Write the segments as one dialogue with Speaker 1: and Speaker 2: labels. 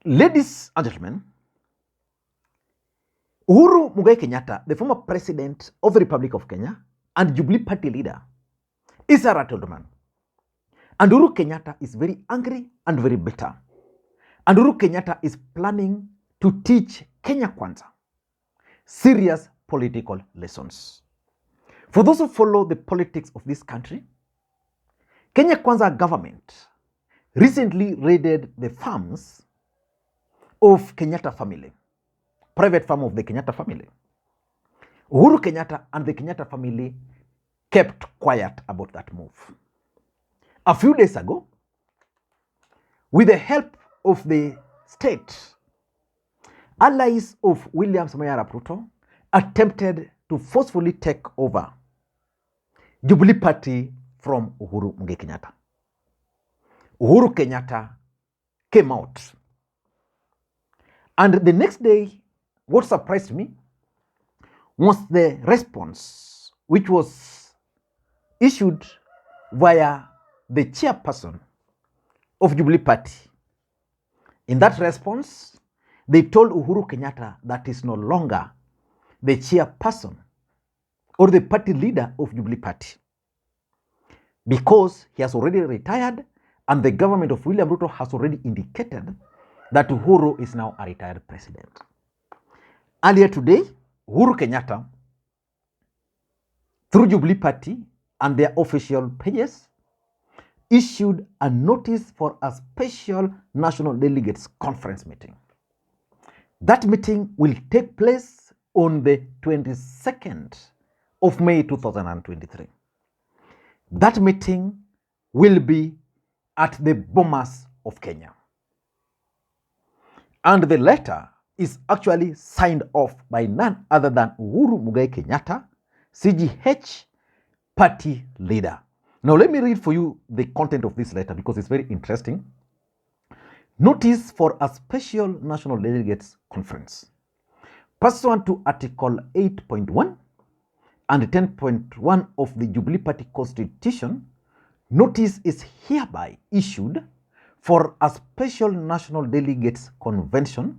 Speaker 1: Ladies and gentlemen, Uhuru Kenyatta, the former president of the Republic of Kenya and Jubilee party leader, is a rattled man. And Uhuru Kenyatta is very angry and very bitter. And Uhuru Kenyatta is planning to teach Kenya Kwanza serious political lessons. For those who follow the politics of this country, Kenya Kwanza government recently raided the farms of Kenyatta family, private farm of the Kenyatta family. Uhuru Kenyatta and the Kenyatta family kept quiet about that move. A few days ago, with the help of the state, allies of William Samoei Arap Ruto attempted to forcefully take over Jubilee party from Uhuru Kenyatta. Uhuru Kenyatta came out. And the next day, what surprised me was the response which was issued via the chairperson of Jubilee Party. In that response, they told Uhuru Kenyatta that is no longer the chairperson or the party leader of Jubilee Party because he has already retired and the government of William Ruto has already indicated that Uhuru is now a retired president. Earlier today, Uhuru Kenyatta, through Jubilee Party and their official pages, issued a notice for a special National Delegates Conference meeting. That meeting will take place on the 22nd of May 2023. That meeting will be at the Bomas of Kenya. And the letter is actually signed off by none other than Uhuru Kenyatta, CGH party leader. Now let me read for you the content of this letter because it's very interesting. Notice for a special National Delegates Conference. Pursuant to Article 8.1 and 10.1 of the Jubilee Party Constitution, notice is hereby issued for a special National Delegates Convention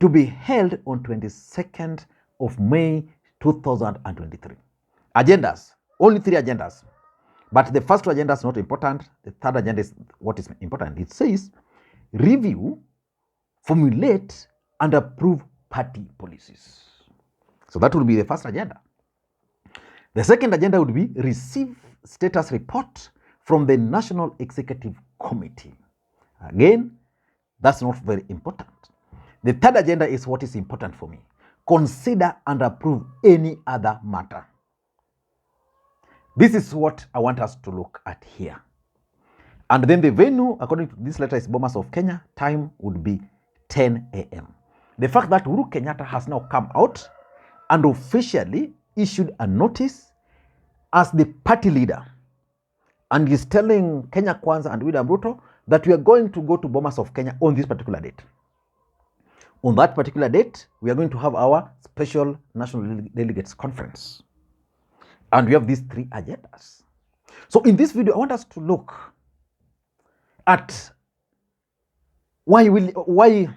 Speaker 1: to be held on 22nd of May 2023. Agendas, only 3 agendas. But the first 2 agenda is not important. The third agenda is what is important. It says, review, formulate, and approve party policies. So that will be the first agenda. The second agenda would be receive status report from the National Executive Committee. Again, that's not very important. The third agenda is what is important for me. Consider and approve any other matter. This is what I want us to look at here. And then the venue, according to this letter, is Bomas of Kenya. Time would be 10 a.m. The fact that Uhuru Kenyatta has now come out and officially issued a notice as the party leader and is telling Kenya Kwanza and William Ruto that we are going to go to Bomas of Kenya on this particular date. On that particular date, we are going to have our special National Delegates Conference. And we have these 3 agendas. So in this video, I want us to look at why Uhuru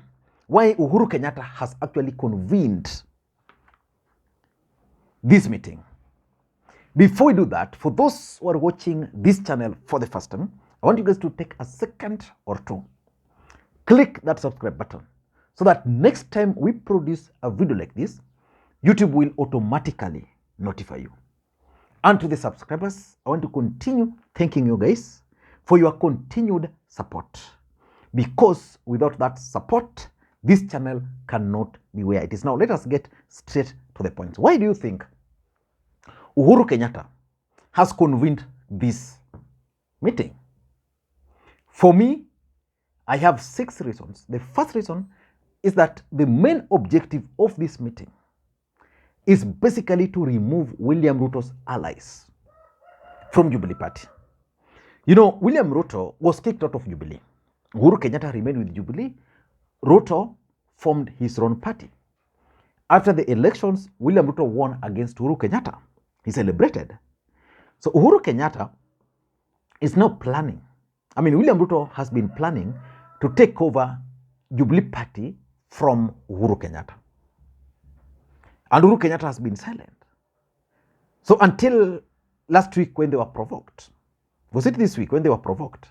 Speaker 1: Kenyatta has actually convened this meeting. Before we do that, for those who are watching this channel for the first time, I want you guys to take a second or 2. Click that subscribe button so that next time we produce a video like this, YouTube will automatically notify you. And to the subscribers, I want to continue thanking you guys for your continued support. Because without that support, this channel cannot be where it is now. Let us get straight to the point. Why do you think Uhuru Kenyatta has convened this meeting? For me, I have 6 reasons. The first reason is that the main objective of this meeting is basically to remove William Ruto's allies from Jubilee Party. You know, William Ruto was kicked out of Jubilee. Uhuru Kenyatta remained with Jubilee. Ruto formed his own party. After the elections, William Ruto won against Uhuru Kenyatta. He celebrated. So Uhuru Kenyatta is now planning. William Ruto has been planning to take over Jubilee Party from Uhuru Kenyatta. And Uhuru Kenyatta has been silent. So until last week when they were provoked, was it this week when they were provoked?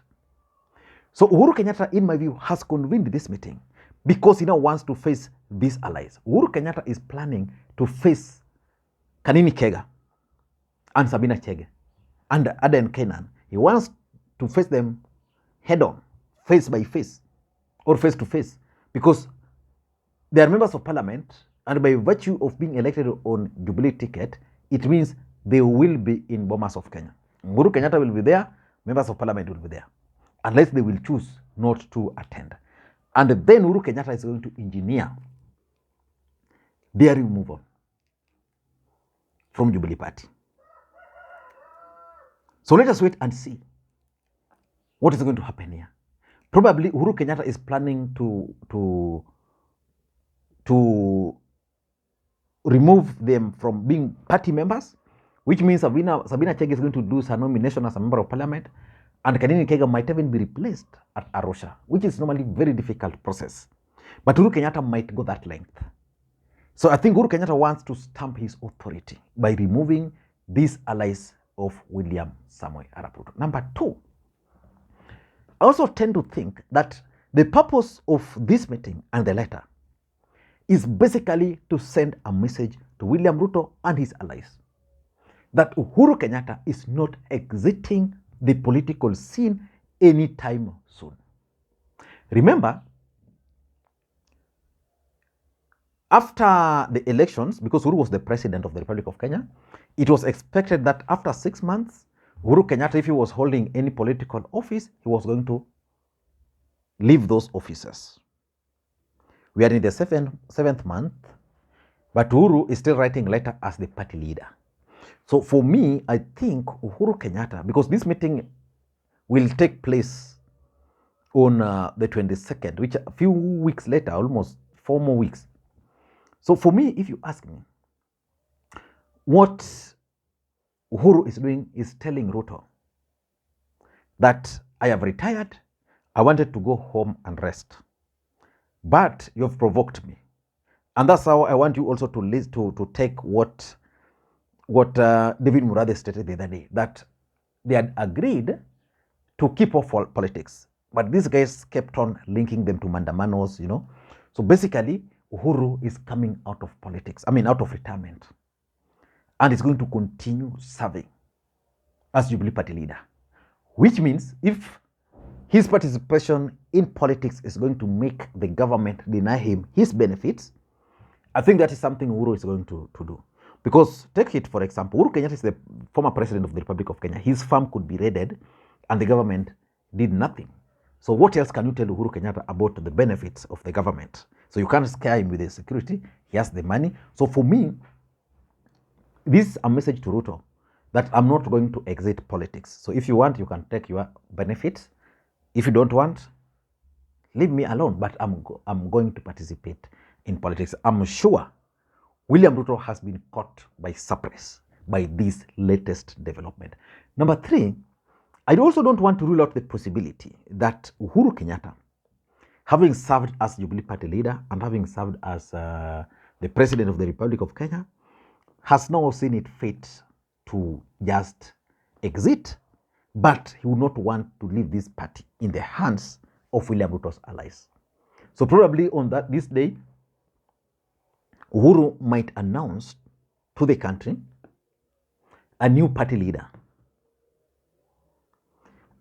Speaker 1: So Uhuru Kenyatta, in my view, has convened this meeting because he now wants to face these allies. Uhuru Kenyatta is planning to face Kanini Kega and Sabina Chege and Aden Kenan. He wants to face them head on, face by face, or face to face, because they are members of parliament, and by virtue of being elected on Jubilee ticket, it means they will be in Bomas of Kenya. Uhuru Kenyatta will be there, members of parliament will be there, unless they will choose not to attend. And then Uhuru Kenyatta is going to engineer their removal from Jubilee Party. So let us wait and see what is going to happen here. Probably Uhuru Kenyatta is planning to remove them from being party members, which means Sabina Chege is going to do her nomination as a member of parliament, and Kanini Kega might even be replaced at Arusha, which is normally a very difficult process. But Uhuru Kenyatta might go that length. So I think Uhuru Kenyatta wants to stamp his authority by removing these allies of William Samoei Arap Ruto. Number two, I also tend to think that the purpose of this meeting and the letter is basically to send a message to William Ruto and his allies that Uhuru Kenyatta is not exiting the political scene anytime soon. Remember, after the elections, because Uhuru was the president of the Republic of Kenya, it was expected that after 6 months, Uhuru Kenyatta, if he was holding any political office, he was going to leave those offices. We are in the seventh month, but Uhuru is still writing letter as the party leader. So for me, I think Uhuru Kenyatta, because this meeting will take place on the 22nd, which a few weeks later, almost 4 more weeks. So for me, if you ask me, what Uhuru is doing is telling Ruto that I have retired, I wanted to go home and rest, but you have provoked me. And that's how I want you also to take what David Murathe stated the other day, that they had agreed to keep off politics, but these guys kept on linking them to mandamanos, So basically, Uhuru is coming out of politics, out of retirement, and is going to continue serving as Jubilee Party leader, which means if his participation in politics is going to make the government deny him his benefits, I think that is something Uhuru is going to do. Because take it, for example, Uhuru Kenyatta is the former president of the Republic of Kenya. His farm could be raided and the government did nothing. So what else can you tell Uhuru Kenyatta about the benefits of the government? So you can't scare him with the security. He has the money. So for me, this is a message to Ruto that I'm not going to exit politics. So if you want, you can take your benefits. If you don't want, leave me alone. But I'm going to participate in politics. I'm sure William Ruto has been caught by surprise by this latest development. Number three, I also don't want to rule out the possibility that Uhuru Kenyatta, having served as Jubilee Party leader and having served as the president of the Republic of Kenya, has now seen it fit to just exit, but he would not want to leave this party in the hands of William Ruto's allies. So probably on this day, Uhuru might announce to the country a new party leader,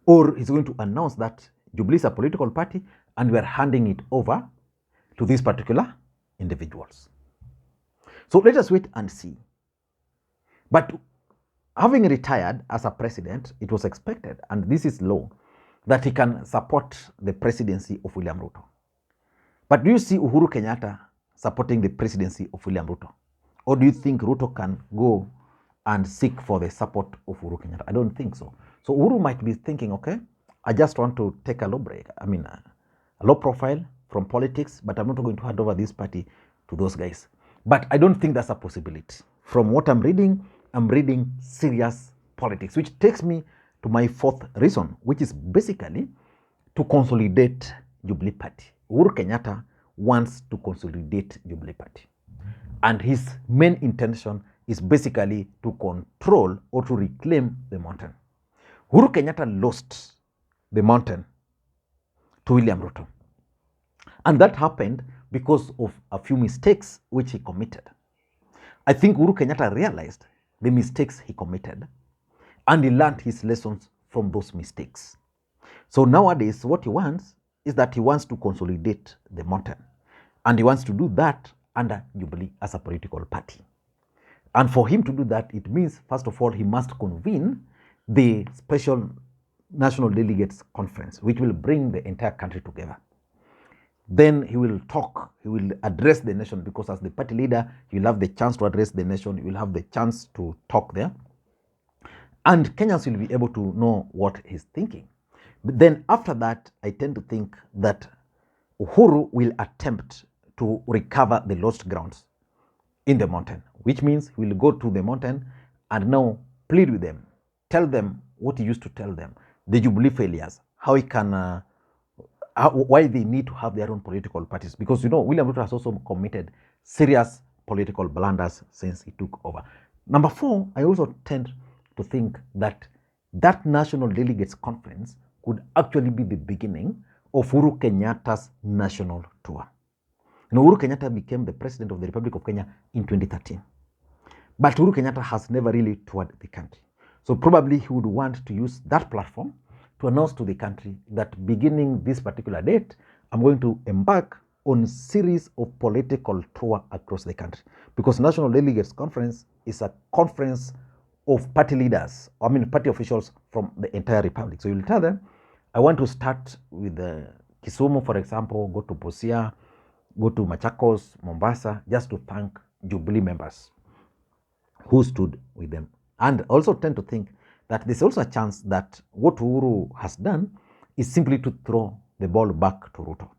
Speaker 1: or he's going to announce that Jubilee is a political party and we are handing it over to these particular individuals. So let us wait and see. But having retired as a president, it was expected, and this is law, that he can support the presidency of William Ruto. But do you see Uhuru Kenyatta supporting the presidency of William Ruto? Or do you think Ruto can go and seek for the support of Uhuru Kenyatta? I don't think so. So Uhuru might be thinking, okay, I just want to take a low break. A low profile from politics, but I'm not going to hand over this party to those guys. But I don't think that's a possibility. From what I'm reading serious politics, which takes me to my fourth reason, which is basically to consolidate Jubilee Party. Uhuru Kenyatta wants to consolidate Jubilee Party. And his main intention is basically to control or to reclaim the mountain. Uhuru Kenyatta lost the mountain to William Ruto. And that happened because of a few mistakes which he committed. I think Uhuru Kenyatta realized the mistakes he committed and he learned his lessons from those mistakes. So nowadays, what he wants is that he wants to consolidate the mountain. And he wants to do that under Jubilee as a political party. And for him to do that, it means, first of all, he must convene the special National Delegates Conference, which will bring the entire country together. Then he will talk, he will address the nation, because as the party leader, you'll have the chance to address the nation, you will have the chance to talk there. And Kenyans will be able to know what he's thinking. But then after that, I tend to think that Uhuru will attempt to recover the lost grounds in the mountain, which means he will go to the mountain and now plead with them, tell them what he used to tell them, the Jubilee failures, how he can, why they need to have their own political parties. Because, you know, William Ruto has also committed serious political blunders since he took over. Number 4, I also tend to think that that National Delegates Conference could actually be the beginning of Uhuru Kenyatta's national tour. You know, Uhuru Kenyatta became the president of the Republic of Kenya in 2013. But Uhuru Kenyatta has never really toured the country. So probably he would want to use that platform to announce to the country that beginning this particular date, I'm going to embark on a series of political tour across the country. Because National Delegates Conference is a conference of party leaders, party officials from the entire republic. So you'll tell them, I want to start with Kisumu, for example, go to Busia, go to Machakos, Mombasa, just to thank Jubilee members who stood with them. And also tend to think that there's also a chance that what Uhuru has done is simply to throw the ball back to Ruto.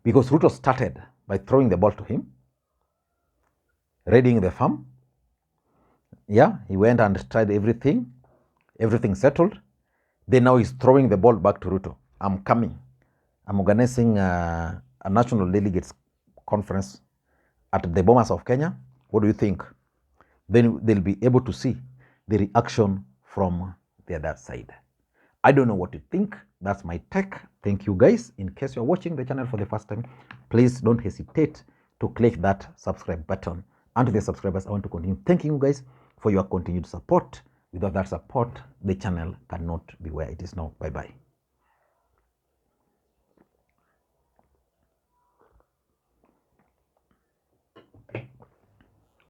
Speaker 1: Because Ruto started by throwing the ball to him, raiding the farm. Yeah, he went and tried everything settled. Then now he's throwing the ball back to Ruto. I'm coming. I'm organizing a National Delegates Conference at the Bomas of Kenya. What do you think? Then they'll be able to see the reaction from the other side. I don't know what you think. That's my take. Thank you guys. In case you're watching the channel for the first time, please don't hesitate to click that subscribe button. And to the subscribers, I want to continue thanking you guys for your continued support. Without that support, the channel cannot be where it is now. Bye-bye.